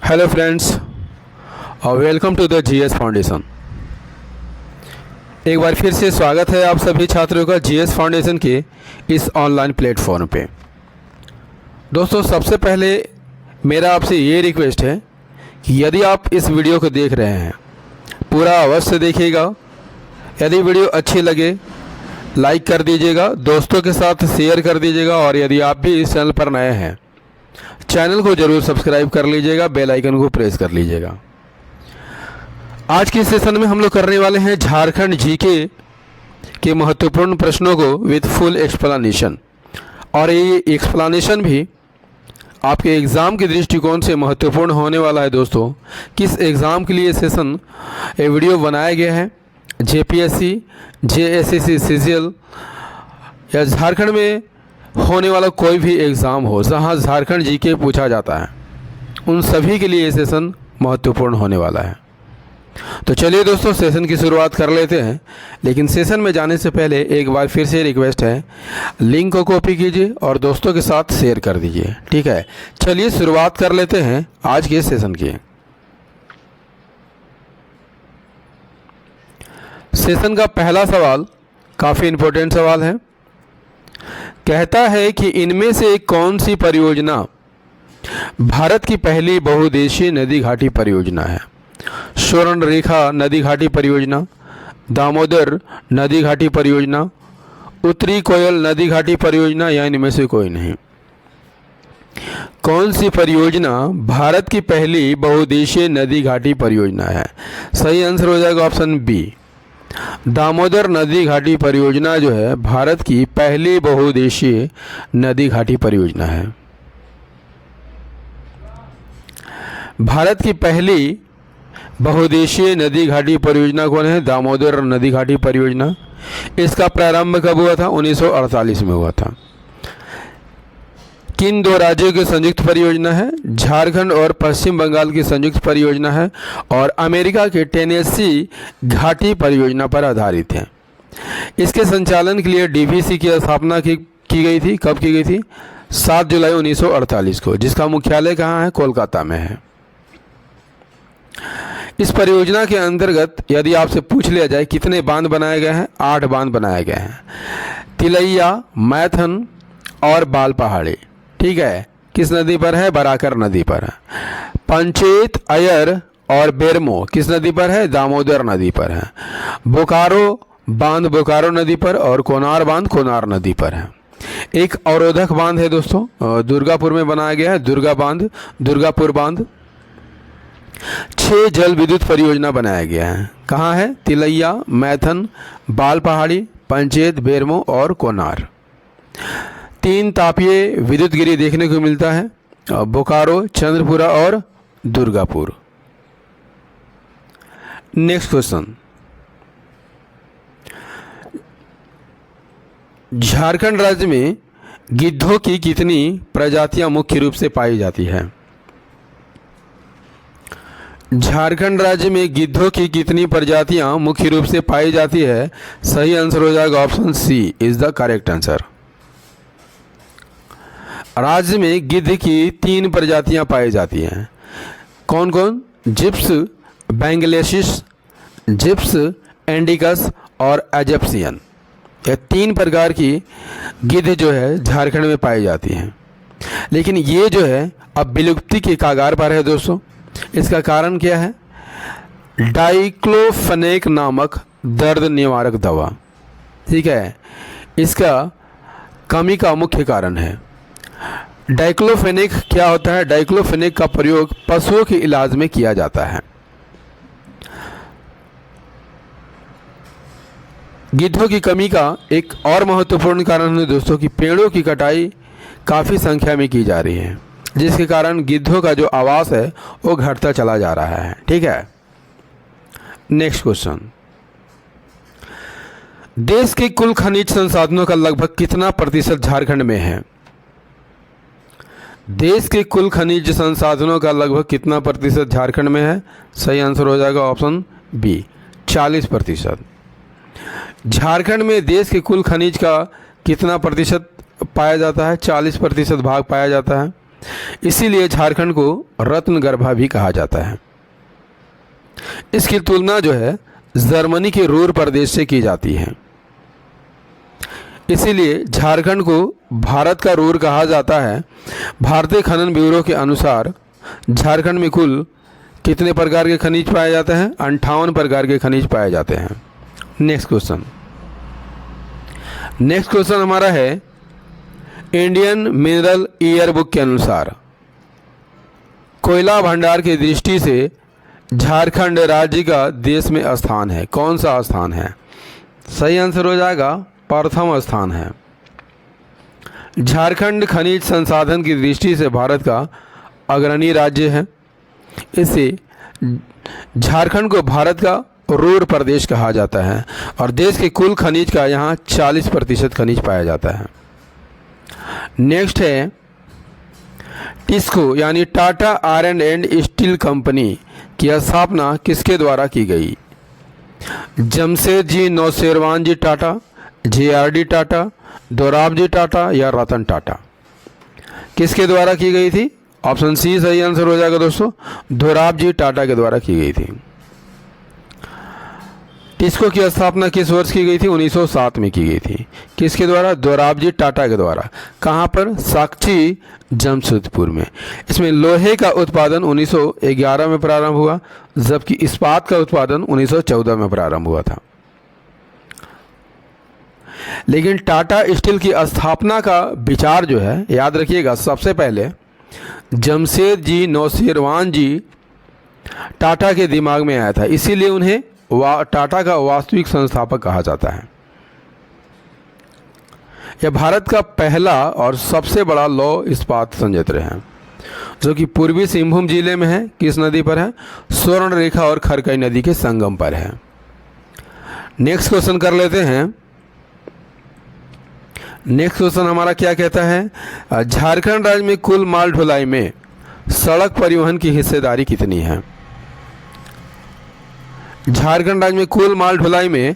Hello friends, welcome to the GS foundation. एक बार फिर से स्वागत है आप सभी छात्रों का जीएस फाउंडेशन के इस ऑनलाइन प्लेटफॉर्म पे। दोस्तों, सबसे पहले मेरा आपसे ये रिक्वेस्ट है कि यदि आप इस वीडियो को देख रहे हैं पूरा अवश्य देखिएगा। यदि वीडियो अच्छी लगे लाइक कर दीजिएगा, दोस्तों के साथ शेयर कर दीजिएगा और यदि आप भी इस चैनल पर नए हैं चैनल को जरूर सब्सक्राइब कर लीजिएगा, बेल आइकन को प्रेस कर लीजिएगा। आज के सेशन में हम लोग करने वाले हैं झारखंड जीके के महत्वपूर्ण प्रश्नों को विद फुल एक्सप्लेनेशन। और ये एक्सप्लेनेशन भी आपके एग्ज़ाम के दृष्टिकोण से महत्वपूर्ण होने वाला है। दोस्तों, किस एग्ज़ाम के लिए सेशन ये वीडियो बनाया गया है, जेपीएससी, जेएसएससी, सीजीएल या झारखंड में होने वाला कोई भी एग्ज़ाम हो जहां झारखंड जीके पूछा जाता है, उन सभी के लिए ये सेशन महत्वपूर्ण होने वाला है। तो चलिए दोस्तों, सेशन की शुरुआत कर लेते हैं। लेकिन सेशन में जाने से पहले एक बार फिर से रिक्वेस्ट है, लिंक को कॉपी कीजिए और दोस्तों के साथ शेयर कर दीजिए। ठीक है, चलिए शुरुआत कर लेते हैं आज के सेशन की। सेशन का पहला सवाल काफ़ी इम्पोर्टेंट सवाल है। कहता है कि इनमें से कौन सी परियोजना भारत की पहली बहुउद्देशीय नदी घाटी परियोजना है? स्वर्ण रेखा नदी घाटी परियोजना, दामोदर नदी घाटी परियोजना, उत्तरी कोयल नदी घाटी परियोजना या इनमें से कोई नहीं? कौन सी परियोजना भारत की पहली बहुउद्देशीय नदी घाटी परियोजना है? सही आंसर हो जाएगा ऑप्शन बी, दामोदर नदी घाटी परियोजना जो है भारत की पहली बहुउद्देशीय नदी घाटी परियोजना है। भारत की पहली बहुउद्देशीय नदी घाटी परियोजना कौन है? दामोदर नदी घाटी परियोजना। इसका प्रारंभ कब हुआ था? 1948 में हुआ था। किन दो राज्यों की संयुक्त परियोजना है? झारखंड और पश्चिम बंगाल की संयुक्त परियोजना है और अमेरिका के टेनेसी घाटी परियोजना पर आधारित है। इसके संचालन के लिए डीवीसी की स्थापना की गई थी। कब की गई थी? 7 जुलाई 1948 को, जिसका मुख्यालय कहाँ है? कोलकाता में है। इस परियोजना के अंतर्गत यदि आपसे पूछ लिया जाए कितने बांध बनाए गए हैं? 8 बांध बनाए गए हैं। तिलैया, मैथन और बाल पहाड़ी। ठीक है, किस नदी पर है? बराकर नदी पर है। पंचेत, अयर और बेरमो किस नदी पर है? दामोदर नदी पर है। बोकारो बांध बोकारो नदी पर और कोनार बांध कोनार नदी पर है। एक अवरोधक बांध है दोस्तों, दुर्गापुर में बनाया गया है, दुर्गा बांध, दुर्गापुर बांध। 6 जल विद्युत परियोजना बनाया गया है। कहाँ है? तिलैया, मैथन, बाल पहाड़ी, पंचेत, बेरमो और कोनार। 3 तापीय विद्युत गिरी देखने को मिलता है, बोकारो, चंद्रपुरा और दुर्गापुर। नेक्स्ट क्वेश्चन, झारखंड राज्य में गिद्धों की कितनी प्रजातियां मुख्य रूप से पाई जाती है? झारखंड राज्य में गिद्धों की कितनी प्रजातियां मुख्य रूप से पाई जाती है? सही आंसर हो जाएगा option C is the correct answer. राज्य में गिद्ध की 3 प्रजातियां पाई जाती हैं। कौन कौन? जिप्स बेंगलेसिस, जिप्स इंडिकस और एजिप्शियन। ये 3 प्रकार की गिद्ध जो है झारखंड में पाई जाती हैं। लेकिन ये जो है अब विलुप्ति के कगार पर है दोस्तों। इसका कारण क्या है? डाइक्लोफेनेक नामक दर्द निवारक दवा, ठीक है, इसका कमी का मुख्य कारण है। डाइक्लोफेनेक क्या होता है? डाइक्लोफेनेक का प्रयोग पशुओं के इलाज में किया जाता है। गिद्धों की कमी का एक और महत्वपूर्ण कारण है दोस्तों कि पेड़ों की कटाई काफ़ी संख्या में की जा रही है, जिसके कारण गिद्धों का जो आवास है वो घटता चला जा रहा है। ठीक है, नेक्स्ट क्वेश्चन, देश के कुल खनिज संसाधनों का लगभग कितना प्रतिशत झारखंड में है? देश के कुल खनिज संसाधनों का लगभग कितना प्रतिशत झारखंड में है? सही आंसर हो जाएगा ऑप्शन बी, 40%। झारखंड में देश के कुल खनिज का कितना प्रतिशत पाया जाता है? 40% भाग पाया जाता है। इसीलिए झारखंड को रत्नगर्भा भी कहा जाता है। इसकी तुलना जो है जर्मनी के रूर प्रदेश से की जाती है। इसीलिए झारखंड को भारत का रूर कहा जाता है। भारतीय खनन ब्यूरो के अनुसार झारखंड में कुल कितने प्रकार के खनिज पाए जाते हैं? 58 प्रकार के खनिज पाए जाते हैं। नेक्स्ट क्वेश्चन हमारा है, इंडियन मिनरल ईयर बुक के अनुसार कोयला भंडार की दृष्टि से झारखंड राज्य का देश में स्थान है। कौन सा स्थान है? सही आंसर हो जाएगा प्रथम स्थान है। झारखंड खनिज संसाधन की दृष्टि से भारत का अग्रणी राज्य है। इससे झारखंड को भारत का रूर प्रदेश कहा जाता है और देश के कुल खनिज का यहाँ 40% खनिज पाया जाता है। नेक्स्ट है, टिस्को यानी Tata iron and steel company की स्थापना किसके द्वारा की गई? जमशेदजी नौशेरवान जी टाटा, JRD टाटा, दोराबजी टाटा या रतन टाटा? किसके द्वारा की गई थी? ऑप्शन सी सही आंसर हो जाएगा दोस्तों, दोराबजी टाटा के द्वारा की गई थी। टिस्को की स्थापना किस वर्ष की गई थी? 1907 में की गई थी। किसके द्वारा? दोराबजी टाटा के द्वारा। कहाँ पर? साक्षी जमशेदपुर में। इसमें लोहे का उत्पादन 1911 में प्रारंभ हुआ, जबकि इस्पात का उत्पादन 1914 में प्रारंभ हुआ था। लेकिन टाटा स्टील की स्थापना का विचार जो है, याद रखिएगा, सबसे पहले जमशेदजी नौशेरवान जी टाटा के दिमाग में आया था। इसीलिए उन्हें टाटा का वास्तविक संस्थापक कहा जाता है। यह भारत का पहला और सबसे बड़ा लौह इस्पात संयंत्र है, जो कि पूर्वी सिंहभूम जिले में है। किस नदी पर है? स्वर्ण रेखा और खरकई नदी के संगम पर है। नेक्स्ट क्वेश्चन कर लेते हैं। नेक्स्ट क्वेश्चन हमारा क्या कहता है? झारखंड राज्य में कुल माल ढुलाई में सड़क परिवहन की हिस्सेदारी कितनी है? झारखंड राज्य में कुल माल ढुलाई में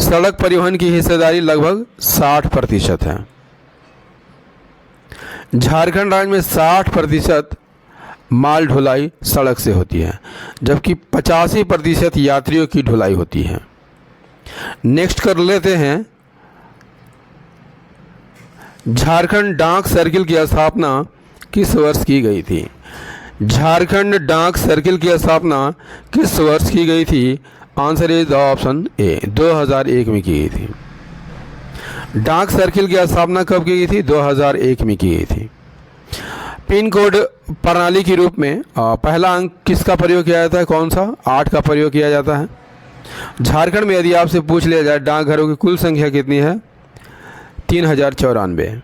सड़क परिवहन की हिस्सेदारी लगभग 60% है। झारखंड राज्य में 60% माल ढुलाई सड़क से होती है, जबकि 85% यात्रियों की ढुलाई होती है। नेक्स्ट कर लेते हैं, झारखंड डाक सर्किल की स्थापना किस वर्ष की गई थी? झारखंड डाक सर्किल की स्थापना किस वर्ष की गई थी? आंसर इज ऑप्शन ए, 2001 में की गई थी। डाक सर्किल की स्थापना कब की गई थी? 2001 में की गई थी। पिन कोड प्रणाली के रूप में पहला अंक किसका प्रयोग किया जाता है? कौन सा? 8 का प्रयोग किया जाता है। झारखंड में यदि आपसे पूछ लिया जाए डाकघरों की कुल संख्या कितनी है? 3094।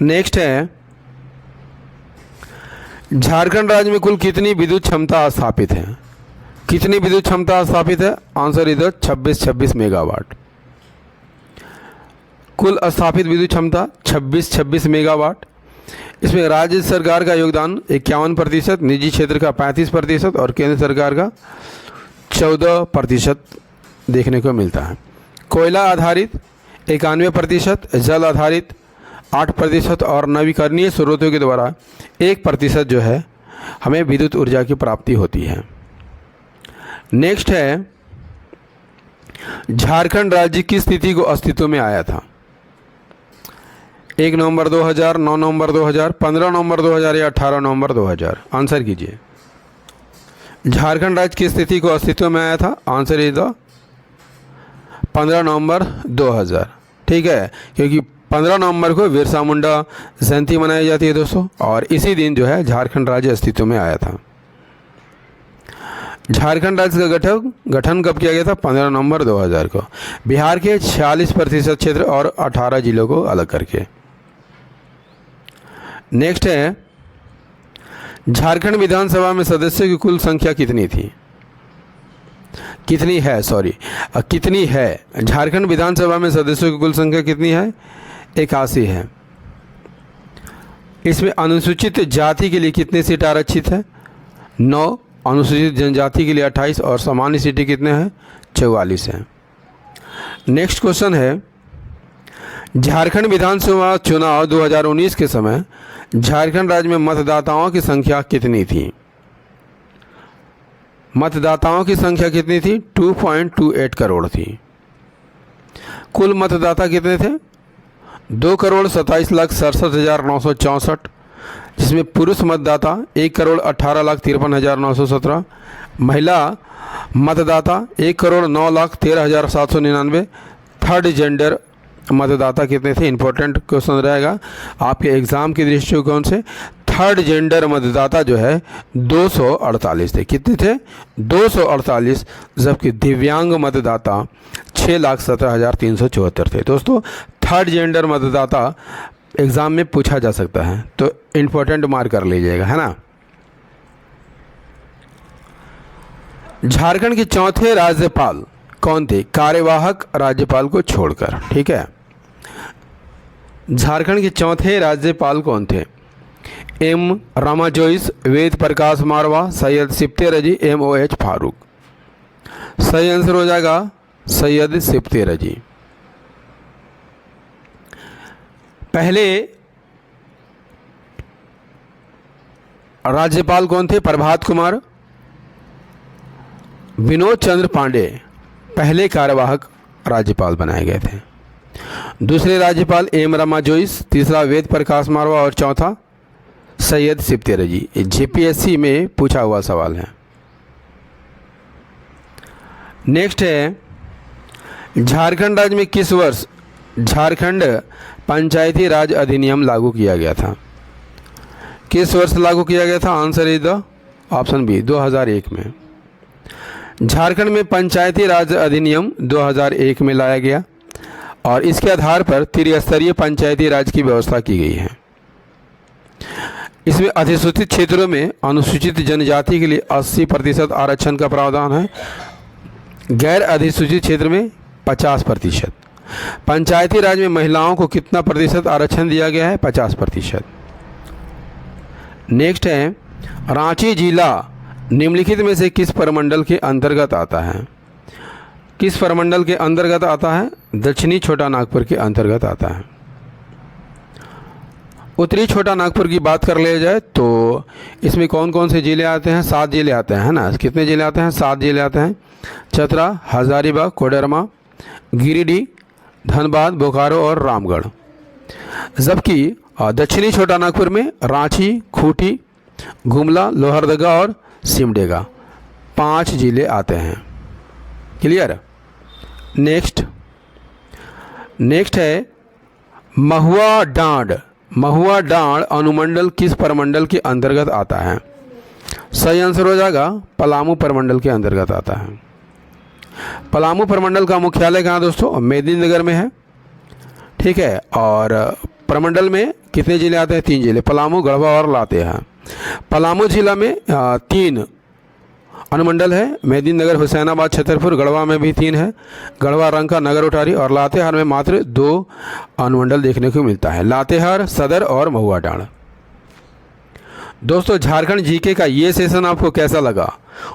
नेक्स्ट है, झारखंड राज्य में कुल कितनी विद्युत क्षमता स्थापित है? कितनी विद्युत क्षमता स्थापित है? आंसर इधर 26 मेगावाट। कुल स्थापित विद्युत क्षमता 26 मेगावाट। इसमें राज्य सरकार का योगदान 51%, निजी क्षेत्र का 35% और केंद्र सरकार का 14% देखने को मिलता है। कोयला आधारित 91%, जल आधारित 8% और नवीकरणीय स्रोतों के द्वारा 1% जो है हमें विद्युत ऊर्जा की प्राप्ति होती है। नेक्स्ट है, झारखंड राज्य की स्थिति को अस्तित्व में आया था? 1 नवंबर 2000, 9 नवंबर 2000, 15 नवंबर 2000 या 18 नवंबर 2000? आंसर कीजिए। झारखंड राज्य की स्थिति को अस्तित्व में आया था। आंसर इज 15 नवंबर 2000। ठीक है, क्योंकि 15 नवंबर को बिरसा मुंडा जयंती मनाई जाती है दोस्तों, और इसी दिन जो है झारखंड राज्य अस्तित्व में आया था। झारखंड राज्य का गठन कब किया गया था? 15 नवंबर 2000 को। बिहार के 46% क्षेत्र और 18 जिलों को अलग करके। नेक्स्ट है, झारखंड विधानसभा में सदस्यों की कुल संख्या कितनी थी? कितनी है? झारखंड विधानसभा में सदस्यों की कुल संख्या कितनी है? 81 है। इसमें अनुसूचित जाति के लिए कितने सीट आरक्षित है? 9, अनुसूचित जनजाति के लिए 28 और सामान्य सीटें कितने हैं? 44 हैं। नेक्स्ट क्वेश्चन है, झारखंड विधानसभा चुनाव 2019 के समय झारखंड राज्य में मतदाताओं की संख्या कितनी थी? मतदाताओं की संख्या कितनी थी? 2.28 करोड़ थी। कुल मतदाता कितने थे? 2,27,67,964, जिसमें पुरुष मतदाता 1,18,53,917, महिला मतदाता 1,09,13,799, थर्ड जेंडर मतदाता कितने थे? इंपॉर्टेंट क्वेश्चन रहेगा आपके एग्जाम की दृष्टिकोण से। थर्ड जेंडर मतदाता जो है 248 थे। कितने थे? 248, जबकि दिव्यांग मतदाता 6,17,374 थे। दोस्तों, थर्ड जेंडर मतदाता एग्ज़ाम में पूछा जा सकता है, तो इम्पोर्टेंट मार्क कर लीजिएगा, है ना। झारखंड के चौथे राज्यपाल कौन थे? कार्यवाहक राज्यपाल को छोड़कर, ठीक है। झारखंड के चौथे राज्यपाल कौन थे? एम रामा जोइस, वेद प्रकाश मारवा, सैयद सिप्ते रजी, MOH फारूक। सही आंसर हो जाएगा सैयद सिप्ते रजी। पहले राज्यपाल कौन थे? प्रभात कुमार। विनोद चंद्र पांडे पहले कार्यवाहक राज्यपाल बनाए गए थे। दूसरे राज्यपाल एम रामा जोइस, तीसरा वेद प्रकाश मारवा और चौथा सैयद सिप्ते रजी। JPSC में पूछा हुआ सवाल है। नेक्स्ट है, झारखंड राज्य में किस वर्ष झारखंड पंचायती राज अधिनियम लागू किया गया था? किस वर्ष लागू किया गया था? Answer is the option B, 2001 में। झारखंड में पंचायती राज अधिनियम 2001 में लाया गया और इसके आधार पर त्रिस्तरीय पंचायती राज की व्यवस्था की गई है। इसमें अधिसूचित क्षेत्रों में अनुसूचित जनजाति के लिए 80% आरक्षण का प्रावधान है, गैर अधिसूचित क्षेत्र में 50%। पंचायती राज में महिलाओं को कितना प्रतिशत आरक्षण दिया गया है? 50%। नेक्स्ट है, रांची जिला निम्नलिखित में से किस प्रमंडल के अंतर्गत आता है? किस प्रमंडल के अंतर्गत आता है? दक्षिणी छोटा नागपुर के अंतर्गत आता है। उत्तरी छोटा नागपुर की बात कर लिया जाए तो इसमें कौन कौन से जिले आते हैं? 7 जिले आते हैं, है ना। कितने जिले आते हैं? 7 जिले आते हैं। चतरा, हजारीबाग, कोडरमा, गिरिडीह, धनबाद, बोकारो और रामगढ़। जबकि दक्षिणी छोटा नागपुर में रांची, खूंटी, गुमला, लोहरदगा और सिमडेगा 5 जिले आते हैं। क्लियर। नेक्स्ट है महुआ डांड। महुआ डांड अनुमंडल किस प्रमंडल के अंतर्गत आता है? सही आंसर हो जाएगा पलामू प्रमंडल के अंतर्गत आता है। पलामू प्रमंडल का मुख्यालय कहाँ दोस्तों? मेदिनीनगर में है, ठीक है। और प्रमंडल में कितने जिले आते हैं? 3 जिले, पलामू, गढ़वा और लातेहार। पलामू जिला में 3 अनुमंडल है, मेदिनीनगर, हुसैनाबाद, छतरपुर। गढ़वा में भी 3 है, गढ़वा, रंका, नगर उटारी। और लातेहार में मात्र 2 अनुमंडल देखने को मिलता है, लातेहार सदर और महुआ डांड। दोस्तों, झारखंड जीके का ये सेशन आपको कैसा लगा?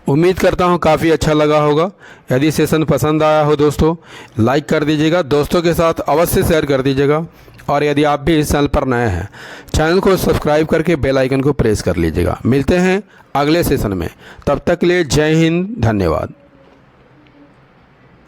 उम्मीद करता हूँ काफ़ी अच्छा लगा होगा। यदि सेशन पसंद आया हो दोस्तों, लाइक कर दीजिएगा, दोस्तों के साथ अवश्य शेयर कर दीजिएगा। और यदि आप भी इस चैनल पर नए हैं, चैनल को सब्सक्राइब करके बेल आइकन को प्रेस कर लीजिएगा। मिलते हैं अगले सेशन में, तब तक के लिए जय हिंद, धन्यवाद।